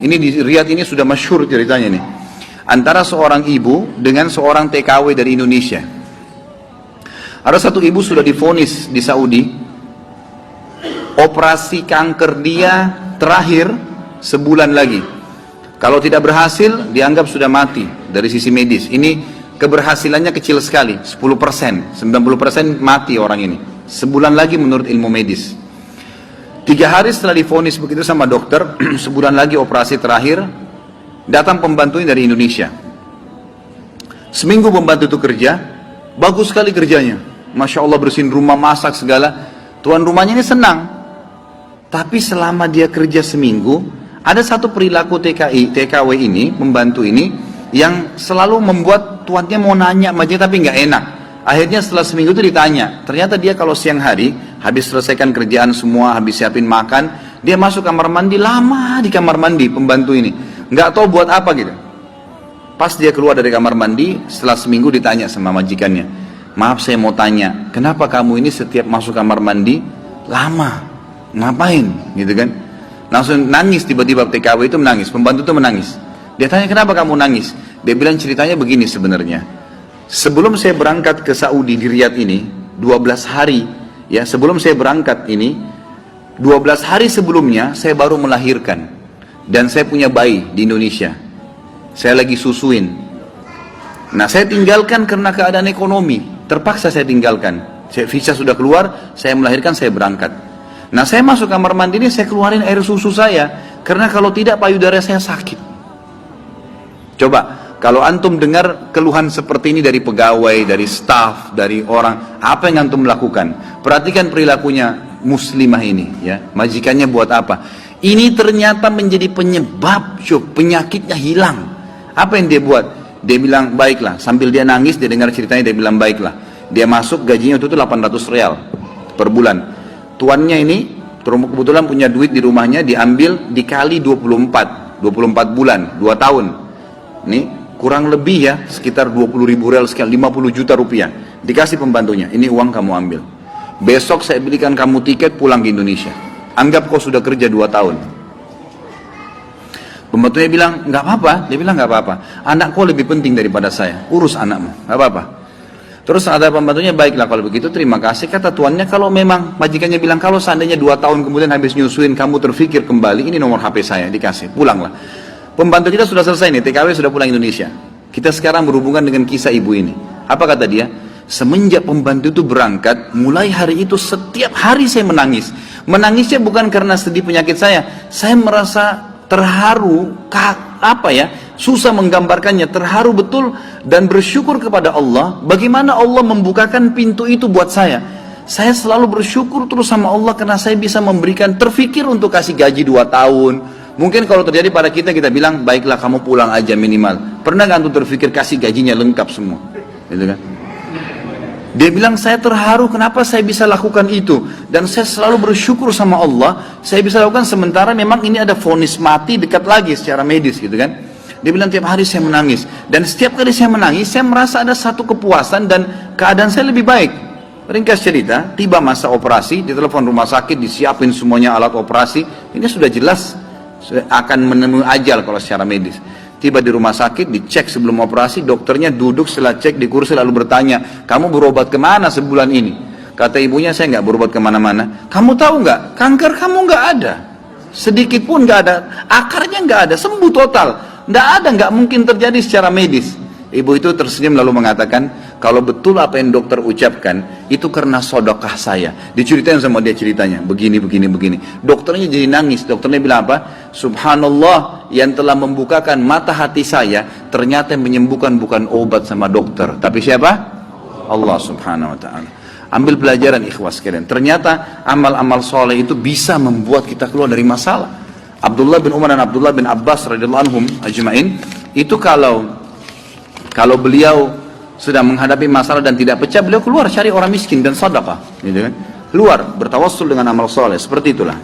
Ini di Riyadh ini sudah masyhur ceritanya nih. Antara seorang ibu dengan seorang TKW dari Indonesia. Ada satu ibu sudah divonis di Saudi, operasi kanker dia terakhir sebulan lagi. Kalau tidak berhasil, dianggap sudah mati dari sisi medis. Ini keberhasilannya kecil sekali, 10%, 90% mati orang ini. Sebulan lagi menurut ilmu medis. 3 hari setelah divonis begitu sama dokter, sebulan lagi operasi terakhir, datang pembantunya dari Indonesia. Seminggu pembantu itu kerja, bagus sekali kerjanya. Masya Allah bersihin rumah, masak segala. Tuan rumahnya ini senang. Tapi selama dia kerja seminggu, ada satu perilaku TKW ini, pembantu ini, yang selalu membuat tuannya mau nanya aja tapi nggak enak. Akhirnya setelah seminggu itu ditanya, ternyata dia kalau siang hari, habis selesaikan kerjaan semua, habis siapin makan, dia masuk kamar mandi, lama di kamar mandi pembantu ini. Nggak tahu buat apa gitu. Pas dia keluar dari kamar mandi, setelah seminggu ditanya sama majikannya, maaf saya mau tanya, kenapa kamu ini setiap masuk kamar mandi, lama, ngapain gitu kan. Langsung nangis tiba-tiba TKW itu menangis, pembantu itu menangis. Dia tanya kenapa kamu nangis? Dia bilang ceritanya begini sebenarnya. Sebelum saya berangkat ke Saudi di Riyadh ini, 12 hari, ya sebelum saya berangkat ini, 12 hari sebelumnya saya baru melahirkan. Dan saya punya bayi di Indonesia. Saya lagi susuin. Nah saya tinggalkan karena keadaan ekonomi. Terpaksa saya tinggalkan. Visa sudah keluar, saya melahirkan, saya berangkat. Nah saya masuk kamar mandi ini, saya keluarin air susu saya. Karena kalau tidak payudara saya sakit. Coba. Kalau antum dengar keluhan seperti ini dari pegawai, dari staf, dari orang, apa yang antum lakukan? Perhatikan perilakunya muslimah ini, ya. Majikannya buat apa? Ini ternyata menjadi penyebab penyakitnya hilang. Apa yang dia buat? Dia bilang baiklah. Sambil dia nangis, dia dengar ceritanya, dia bilang baiklah. Dia masuk gajinya itu 800 rial per bulan. Tuannya ini kebetulan punya duit di rumahnya, diambil dikali 24 bulan, 2 tahun. Ini kurang lebih ya, sekitar 20.000 rial sekian, 50 juta rupiah. Dikasih pembantunya, ini uang kamu ambil. Besok saya belikan kamu tiket pulang ke Indonesia. Anggap kau sudah kerja 2 tahun. Pembantunya bilang, nggak apa-apa. Dia bilang, nggak apa-apa. Anak kau lebih penting daripada saya. Urus anakmu, nggak apa-apa. Terus ada pembantunya, baiklah kalau begitu terima kasih. Kata tuannya, kalau memang majikannya bilang, kalau seandainya 2 tahun kemudian habis nyusuin, kamu terfikir kembali, ini nomor HP saya, dikasih, pulanglah. Pembantu kita sudah selesai nih, TKW sudah pulang Indonesia. Kita sekarang berhubungan dengan kisah ibu ini. Apa kata dia? Semenjak pembantu itu berangkat, mulai hari itu setiap hari saya menangis. Menangisnya bukan karena sedih penyakit saya merasa terharu, susah menggambarkannya, terharu betul dan bersyukur kepada Allah. Bagaimana Allah membukakan pintu itu buat saya. Saya selalu bersyukur terus sama Allah karena saya bisa memberikan, terfikir untuk kasih gaji 2 tahun. Mungkin kalau terjadi pada kita bilang, baiklah kamu pulang aja minimal. Pernah gak antum terfikir kasih gajinya lengkap semua? Gitu kan? Dia bilang, saya terharu kenapa saya bisa lakukan itu. Dan saya selalu bersyukur sama Allah, saya bisa lakukan sementara memang ini ada vonis mati dekat lagi secara medis gitu kan. Dia bilang, tiap hari saya menangis. Dan setiap kali saya menangis, saya merasa ada satu kepuasan dan keadaan saya lebih baik. Ringkas cerita, tiba masa operasi, ditelepon rumah sakit, disiapin semuanya alat operasi. Ini sudah jelas akan menemui ajal kalau secara medis. Tiba di rumah sakit, dicek sebelum operasi, dokternya duduk setelah cek di kursi lalu bertanya, kamu berobat kemana sebulan ini? Kata ibunya, saya nggak berobat kemana-mana. Kamu tahu nggak, kanker kamu nggak ada, sedikit pun nggak ada, akarnya nggak ada, sembuh total, nggak ada, nggak mungkin terjadi secara medis. Ibu itu tersenyum lalu mengatakan, kalau betul apa yang dokter ucapkan, itu karena sedekah saya. Diceritain sama dia ceritanya, begini. Dokternya jadi nangis, dokternya bilang apa? Subhanallah, yang telah membukakan mata hati saya, ternyata yang menyembuhkan bukan obat sama dokter. Tapi siapa? Allah subhanahu wa ta'ala. Ambil pelajaran ikhwas sekalian. Ternyata amal-amal soleh itu bisa membuat kita keluar dari masalah. Abdullah bin Umar dan Abdullah bin Abbas radhiyallahu anhum ajma'in, itu kalau beliau sedang menghadapi masalah dan tidak pecah, beliau keluar cari orang miskin dan sedekah, gitu kan? Keluar bertawassul dengan amal soleh, seperti itulah.